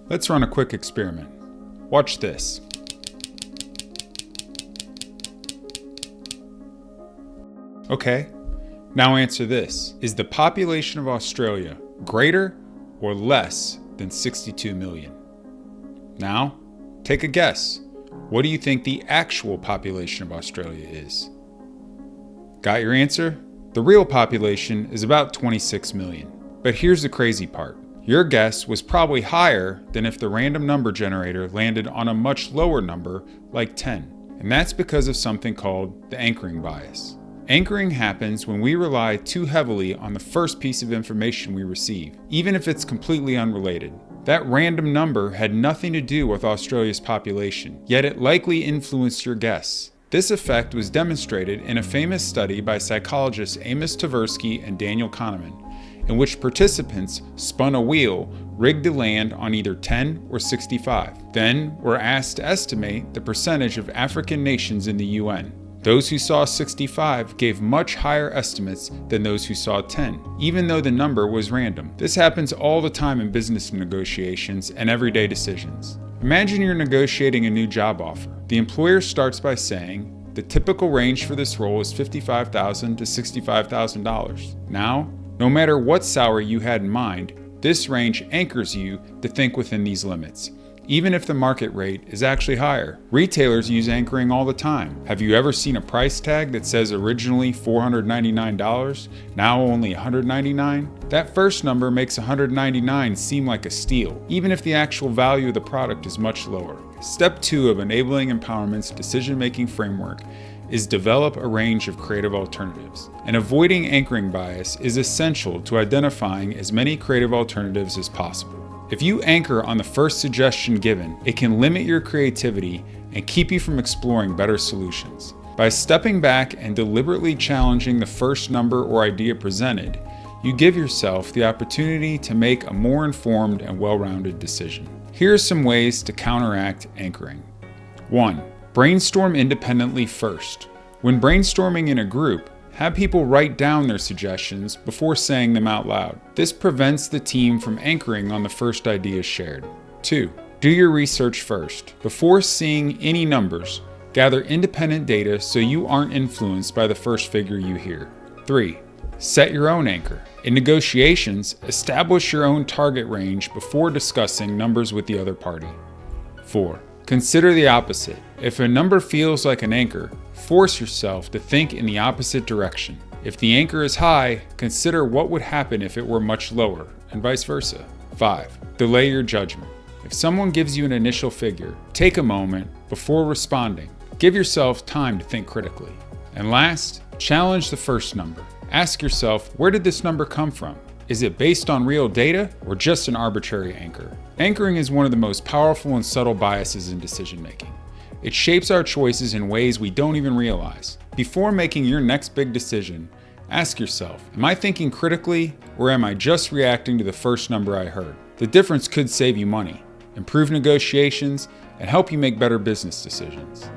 Let's run a quick experiment. Watch this. Okay, now answer this. Is the population of Australia greater or less than 62 million? Now, take a guess. What do you think the actual population of Australia is? Got your answer? The real population is about 26 million. But here's the crazy part. Your guess was probably higher than if the random number generator landed on a much lower number, like 10. And that's because of something called the anchoring bias. Anchoring happens when we rely too heavily on the first piece of information we receive, even if it's completely unrelated. That random number had nothing to do with Australia's population, yet it likely influenced your guess. This effect was demonstrated in a famous study by psychologists Amos Tversky and Daniel Kahneman, in which participants spun a wheel rigged to land on either 10 or 65. Then were asked to estimate the percentage of African nations in the UN. Those who saw 65 gave much higher estimates than those who saw 10, even though the number was random. This happens all the time in business negotiations and everyday decisions. Imagine you're negotiating a new job offer. The employer starts by saying, the typical range for this role is $55,000 to $65,000. Now, no matter what salary you had in mind, this range anchors you to think within these limits, even if the market rate is actually higher. Retailers use anchoring all the time. Have you ever seen a price tag that says originally $499, now only $199? That first number makes $199 seem like a steal, even if the actual value of the product is much lower. Step 2 of Enabling Empowerment's decision-making framework is develop a range of creative alternatives. And avoiding anchoring bias is essential to identifying as many creative alternatives as possible. If you anchor on the first suggestion given, it can limit your creativity and keep you from exploring better solutions. By stepping back and deliberately challenging the first number or idea presented, you give yourself the opportunity to make a more informed and well-rounded decision. Here are some ways to counteract anchoring. 1. Brainstorm independently first. When brainstorming in a group, have people write down their suggestions before saying them out loud. This prevents the team from anchoring on the first idea shared. 2. Do your research first. Before seeing any numbers, gather independent data so you aren't influenced by the first figure you hear. 3. Set your own anchor. In negotiations, establish your own target range before discussing numbers with the other party. 4. Consider the opposite. If a number feels like an anchor, force yourself to think in the opposite direction. If the anchor is high, consider what would happen if it were much lower, and vice versa. 5. Delay your judgment. If someone gives you an initial figure, take a moment before responding. Give yourself time to think critically. And last, challenge the first number. Ask yourself, where did this number come from? Is it based on real data or just an arbitrary anchor? Anchoring is one of the most powerful and subtle biases in decision making. It shapes our choices in ways we don't even realize. Before making your next big decision, ask yourself, am I thinking critically or am I just reacting to the first number I heard? The difference could save you money, improve negotiations, and help you make better business decisions.